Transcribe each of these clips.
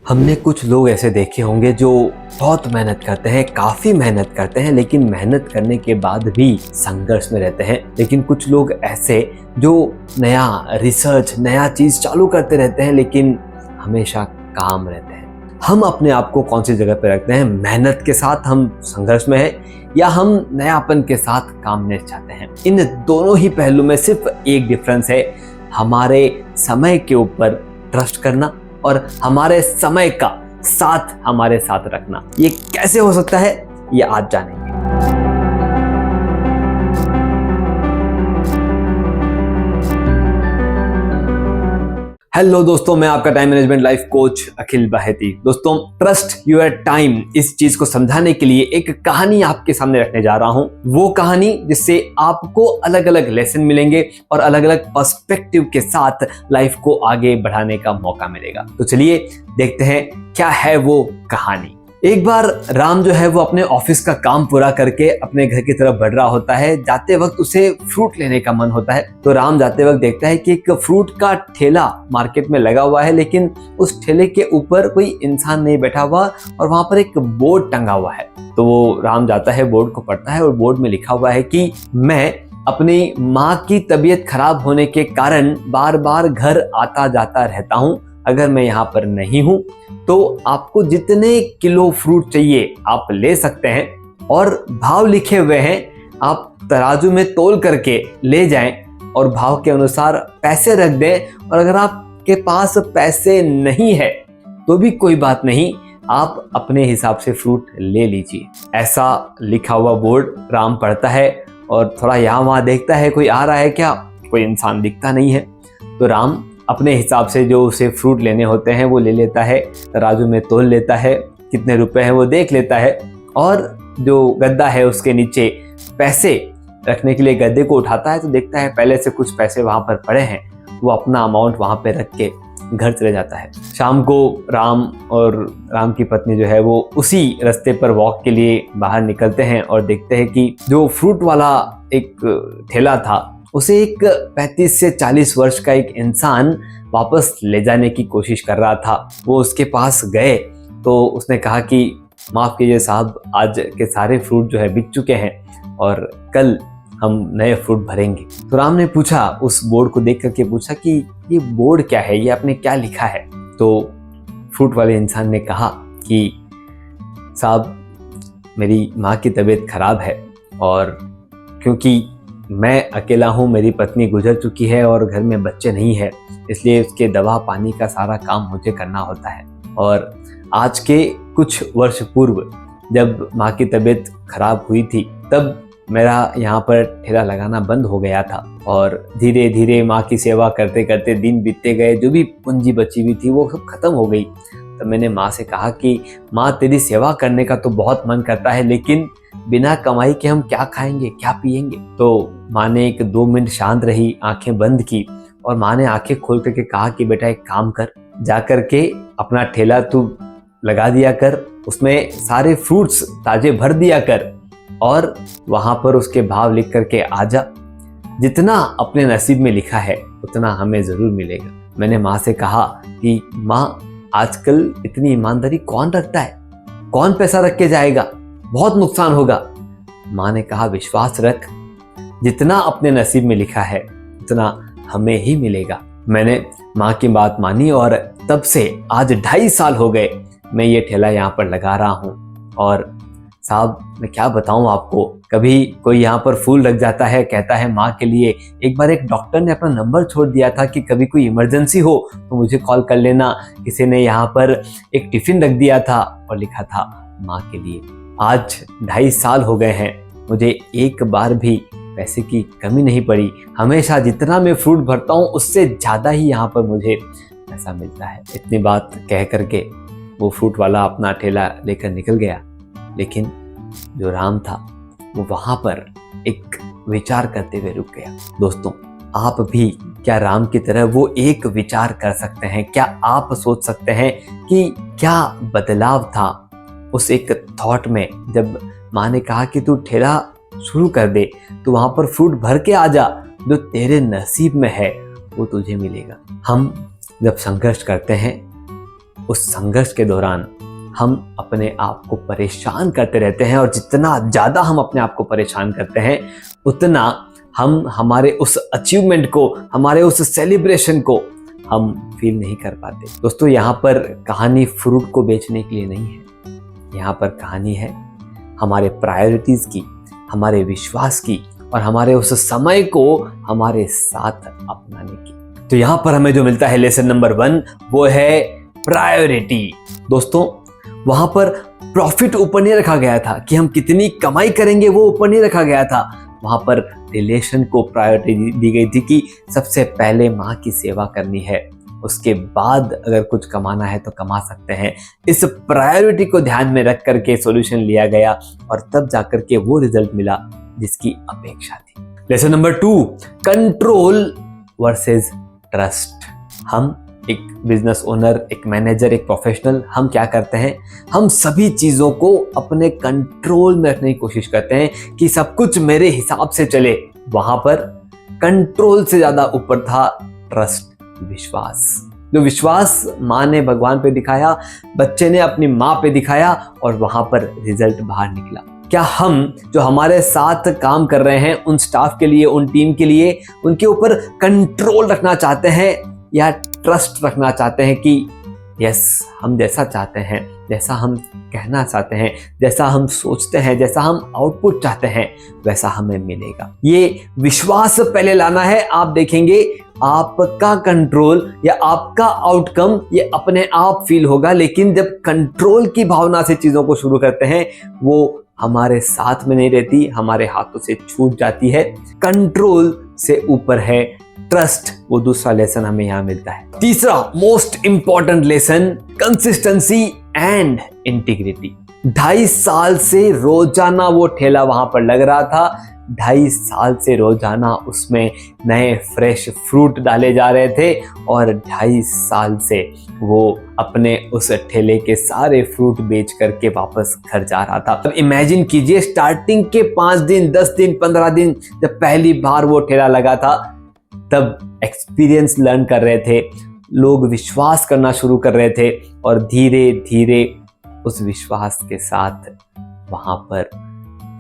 हमने कुछ लोग ऐसे देखे होंगे जो बहुत मेहनत करते हैं, काफी मेहनत करते हैं, लेकिन मेहनत करने के बाद भी संघर्ष में रहते हैं। लेकिन कुछ लोग ऐसे जो नया रिसर्च, नया चीज चालू करते रहते हैं, लेकिन हमेशा काम रहते हैं। हम अपने आप को कौन सी जगह पे रखते हैं? मेहनत के साथ हम संघर्ष में हैं या हम नयापन के साथ काम में चाहते हैं? इन दोनों ही पहलू में सिर्फ एक डिफरेंस है, हमारे समय के ऊपर ट्रस्ट करना और हमारे समय का साथ हमारे साथ रखना। ये कैसे हो सकता है, ये आज जानेंगे। हेलो दोस्तों, मैं आपका टाइम मैनेजमेंट लाइफ कोच अखिल बाहेती। दोस्तों, ट्रस्ट योर टाइम, इस चीज को समझाने के लिए एक कहानी आपके सामने रखने जा रहा हूं। वो कहानी जिससे आपको अलग अलग लेसन मिलेंगे और अलग अलग पर्सपेक्टिव के साथ लाइफ को आगे बढ़ाने का मौका मिलेगा। तो चलिए देखते हैं क्या है वो कहानी। एक बार राम जो है वो अपने ऑफिस का काम पूरा करके अपने घर की तरफ बढ़ रहा होता है। जाते वक्त उसे फ्रूट लेने का मन होता है, तो राम जाते वक्त देखता है कि एक फ्रूट का ठेला मार्केट में लगा हुआ है, लेकिन उस ठेले के ऊपर कोई इंसान नहीं बैठा हुआ और वहां पर एक बोर्ड टंगा हुआ है। तो वो राम जाता है, बोर्ड को पढ़ता है और बोर्ड में लिखा हुआ है कि मैं अपनी माँ की तबीयत खराब होने के कारण बार बार घर आता जाता रहता हूँ। अगर मैं यहाँ पर नहीं हूँ तो आपको जितने किलो फ्रूट चाहिए आप ले सकते हैं, और भाव लिखे हुए हैं, आप तराजू में तोल करके ले जाएं और भाव के अनुसार पैसे रख दें। और अगर आपके पास पैसे नहीं है तो भी कोई बात नहीं, आप अपने हिसाब से फ्रूट ले लीजिए। ऐसा लिखा हुआ बोर्ड राम पढ़ता है और थोड़ा यहाँ वहाँ देखता है, कोई आ रहा है क्या? कोई इंसान दिखता नहीं है। तो राम अपने हिसाब से जो उसे फ्रूट लेने होते हैं वो ले लेता है, तराजू में तोल लेता है, कितने रुपए हैं वो देख लेता है, और जो गद्दा है उसके नीचे पैसे रखने के लिए गद्दे को उठाता है तो देखता है पहले से कुछ पैसे वहां पर पड़े हैं। वो अपना अमाउंट वहां पे रख के घर चले जाता है। शाम को राम और राम की पत्नी जो है वो उसी रास्ते पर वॉक के लिए बाहर निकलते हैं और देखते हैं कि जो फ्रूट वाला एक ठेला था उसे एक 35 से 40 वर्ष का एक इंसान वापस ले जाने की कोशिश कर रहा था। वो उसके पास गए तो उसने कहा कि माफ़ कीजिए साहब, आज के सारे फ्रूट जो है बिक चुके हैं और कल हम नए फ्रूट भरेंगे। तो राम ने पूछा, उस बोर्ड को देख करके पूछा कि ये बोर्ड क्या है, ये आपने क्या लिखा है? तो फ्रूट वाले इंसान ने कहा कि साहब, मेरी माँ की तबीयत खराब है और क्योंकि मैं अकेला हूँ, मेरी पत्नी गुजर चुकी है और घर में बच्चे नहीं है, इसलिए उसके दवा पानी का सारा काम मुझे करना होता है। और आज के कुछ वर्ष पूर्व जब माँ की तबीयत खराब हुई थी तब मेरा यहाँ पर ठेला लगाना बंद हो गया था, और धीरे धीरे माँ की सेवा करते करते दिन बीतते गए। जो भी पूंजी बची हुई थी वो सब खत्म हो गई। तो मैंने माँ से कहा कि माँ, तेरी सेवा करने का तो बहुत मन करता है, लेकिन बिना कमाई के हम क्या खाएंगे, क्या पिएंगे? तो माँ ने 1-2 मिनट शांत रही, आंखें बंद की, और माँ ने आंखें खोल करके कहा कि बेटा एक काम कर, जा करके अपना ठेला तू लगा दिया कर, उसमें सारे फ्रूट्स ताजे भर दिया कर और वहां पर उसके भाव लिख करके आ जा। जितना अपने नसीब में लिखा है उतना हमें जरूर मिलेगा। मैंने माँ से कहा कि माँ, आजकल इतनी ईमानदारी कौन रखता है? कौन पैसा रख के जाएगा? बहुत नुकसान होगा। माँ ने कहा, विश्वास रख, जितना अपने नसीब में लिखा है उतना हमें ही मिलेगा। मैंने माँ की बात मानी और तब से आज 2.5 साल हो गए मैं ये ठेला यहाँ पर लगा रहा हूँ। और साहब, मैं क्या बताऊँ आपको, कभी कोई यहाँ पर फूल रख जाता है, कहता है माँ के लिए। एक बार एक डॉक्टर ने अपना नंबर छोड़ दिया था कि कभी कोई इमरजेंसी हो तो मुझे कॉल कर लेना। किसी ने यहाँ पर एक टिफिन रख दिया था और लिखा था माँ के लिए। आज 2.5 साल हो गए हैं, मुझे एक बार भी पैसे की कमी नहीं पड़ी। हमेशा जितना मैं फ्रूट भरता हूँ उससे ज़्यादा ही यहाँ पर मुझे पैसा मिलता है। इतनी बात कह करके वो फ्रूट वाला अपना ठेला लेकर निकल गया, लेकिन जो राम था वो वहाँ पर एक विचार करते हुए रुक गया। दोस्तों, आप भी क्या राम की तरह वो एक विचार कर सकते हैं? क्या आप सोच सकते हैं कि क्या बदलाव था उस एक थॉट में? जब माँ ने कहा कि तू ठेला शुरू कर दे, तो वहां पर फ्रूट भर के आ जा, जो तेरे नसीब में है वो तुझे मिलेगा। हम जब संघर्ष करते हैं उस संघर्ष के दौरान हम अपने आप को परेशान करते रहते हैं, और जितना ज़्यादा हम अपने आप को परेशान करते हैं उतना हम हमारे उस अचीवमेंट को, हमारे उस सेलिब्रेशन को हम फील नहीं कर पाते। दोस्तों, यहाँ पर कहानी फ्रूट को बेचने के लिए नहीं है। यहाँ पर कहानी है हमारे प्रायोरिटीज की, हमारे विश्वास की और हमारे उस समय को हमारे साथ अपनाने की। तो यहाँ पर हमें जो मिलता है लेसन नंबर 1, वो है प्रायोरिटी। दोस्तों, वहां पर प्रॉफिट ऊपर नहीं रखा गया था कि हम कितनी कमाई करेंगे, वो ऊपर नहीं रखा गया था। वहां पर रिलेशन को प्रायोरिटी दी गई थी कि सबसे पहले माँ की सेवा करनी है, उसके बाद अगर कुछ कमाना है तो कमा सकते हैं। इस प्रायोरिटी को ध्यान में रख करके सॉल्यूशन लिया गया और तब जाकर के वो रिजल्ट मिला जिसकी अपेक्षा थी। Lesson number 2, control versus trust. हम एक बिजनेस ओनर, एक मैनेजर, एक प्रोफेशनल, हम क्या करते हैं, हम सभी चीज़ों को अपने कंट्रोल में रखने की कोशिश करते हैं कि सब कुछ मेरे हिसाब से चले। वहां पर कंट्रोल से ज़्यादा ऊपर था ट्रस्ट, विश्वास। जो विश्वास माँ ने भगवान पे दिखाया, बच्चे ने अपनी माँ पे दिखाया और वहां पर रिजल्ट बाहर निकला। क्या हम जो हमारे साथ काम कर रहे हैं उन स्टाफ के लिए, उन टीम के लिए, उनके ऊपर कंट्रोल रखना चाहते हैं या ट्रस्ट रखना चाहते हैं कि यस, हम जैसा चाहते हैं, जैसा हम कहना चाहते हैं, जैसा हम सोचते हैं, जैसा हम आउटपुट चाहते हैं, वैसा हमें मिलेगा। ये विश्वास पहले लाना है। आप देखेंगे आपका कंट्रोल या आपका आउटकम ये अपने आप फील होगा, लेकिन जब कंट्रोल की भावना से चीजों को शुरू करते हैं वो हमारे साथ में नहीं रहती, हमारे हाथों से छूट जाती है। कंट्रोल से ऊपर है ट्रस्ट। वो दूसरा लेसन हमें यहाँ मिलता है। तीसरा most important lesson, consistency and integrity. 2.5 साल से रोजाना वो ठेला वहां पर लग रहा था। 2.5 साल से रोजाना उसमें नए फ्रेश फ्रूट डाले जा रहे थे और 2.5 साल से वो अपने उस ठेले के सारे फ्रूट बेच करके वापस घर जा रहा था। अब इमेजिन कीजिए, स्टार्टिंग के 5 दिन, 10 दिन, 15 दिन जब पहली बार वो ठेला लगा था, तब एक्सपीरियंस लर्न कर रहे थे, लोग विश्वास करना शुरू कर रहे थे और धीरे धीरे उस विश्वास के साथ वहां पर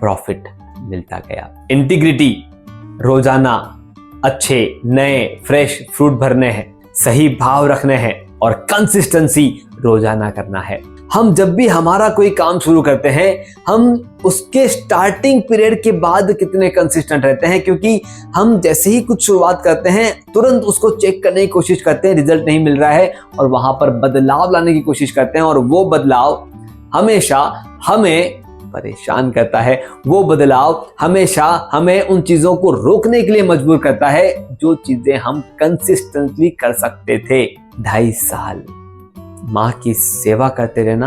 प्रॉफिट मिलता गया। इंटीग्रिटी, रोजाना अच्छे नए फ्रेश फ्रूट भरने हैं, सही भाव रखने हैं और कंसिस्टेंसी रोजाना करना है। हम जब भी हमारा कोई काम शुरू करते हैं, हम उसके स्टार्टिंग पीरियड के बाद कितने कंसिस्टेंट रहते हैं, क्योंकि हम जैसे ही कुछ शुरुआत करते हैं तुरंत उसको चेक करने की कोशिश करते हैं, रिजल्ट नहीं मिल रहा है और वहां पर बदलाव लाने की कोशिश करते हैं और वो बदलाव हमेशा हमें परेशान करता है। वो बदलाव हमेशा हमें उन चीजों को रोकने के लिए मजबूर करता है जो चीजें हम कंसिस्टेंटली कर सकते थे। 2.5 साल माँ की सेवा करते रहना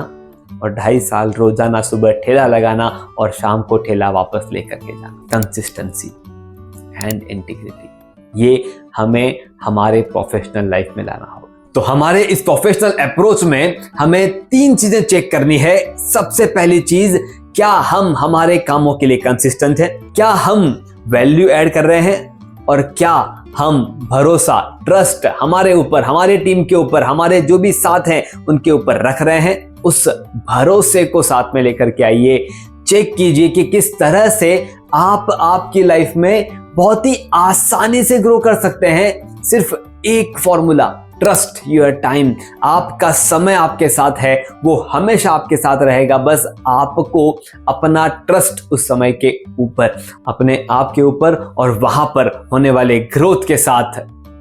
और 2.5 साल रोजाना सुबह ठेला लगाना और शाम को ठेला वापस लेकर के जाना। कंसिस्टेंसी एंड इंटीग्रिटी, ये हमें हमारे प्रोफेशनल लाइफ में लाना होगा। तो हमारे इस प्रोफेशनल अप्रोच में हमें 3 चीजें चेक करनी है। सबसे पहली चीज, क्या हम हमारे कामों के लिए कंसिस्टेंट हैं, क्या हम वैल्यू ऐड कर रहे हैं और क्या हम भरोसा, ट्रस्ट हमारे ऊपर, हमारे टीम के ऊपर, हमारे जो भी साथ हैं उनके ऊपर रख रहे हैं। उस भरोसे को साथ में लेकर के आइए। चेक कीजिए कि किस तरह से आप आपकी लाइफ में बहुत ही आसानी से ग्रो कर सकते हैं। सिर्फ एक फॉर्मूला, ट्रस्ट योर टाइम। आपका समय आपके साथ है, वो हमेशा आपके साथ रहेगा। बस आपको अपना ट्रस्ट उस समय के ऊपर, अपने आप के ऊपर और वहां पर होने वाले ग्रोथ के साथ,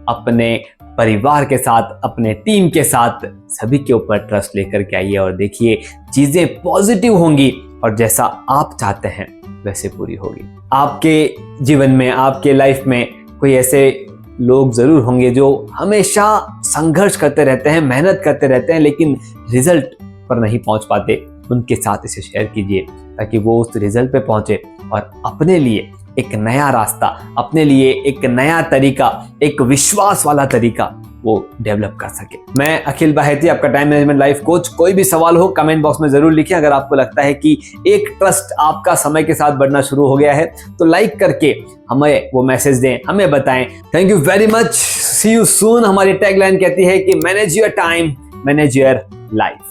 अपने परिवार के साथ, अपने टीम के साथ, सभी के ऊपर ट्रस्ट लेकर के आइए और देखिए चीजें पॉजिटिव होंगी और जैसा आप चाहते हैं वैसे पूरी होगी। आपके जीवन में, आपके लाइफ में कोई ऐसे लोग जरूर होंगे जो हमेशा संघर्ष करते रहते हैं, मेहनत करते रहते हैं, लेकिन रिजल्ट पर नहीं पहुंच पाते। उनके साथ इसे शेयर कीजिए ताकि वो उस रिजल्ट पे पहुंचे और अपने लिए एक नया रास्ता, अपने लिए एक नया तरीका, एक विश्वास वाला तरीका वो डेवलप कर सके। मैं अखिल बाहेती, आपका टाइम मैनेजमेंट लाइफ कोच। कोई भी सवाल हो कमेंट बॉक्स में जरूर लिखें। अगर आपको लगता है कि एक ट्रस्ट आपका समय के साथ बढ़ना शुरू हो गया है तो लाइक करके हमें वो मैसेज दें, हमें बताएं। Thank you very much, see you soon. हमारी टैगलाइन कहती है कि manage your time, manage your life.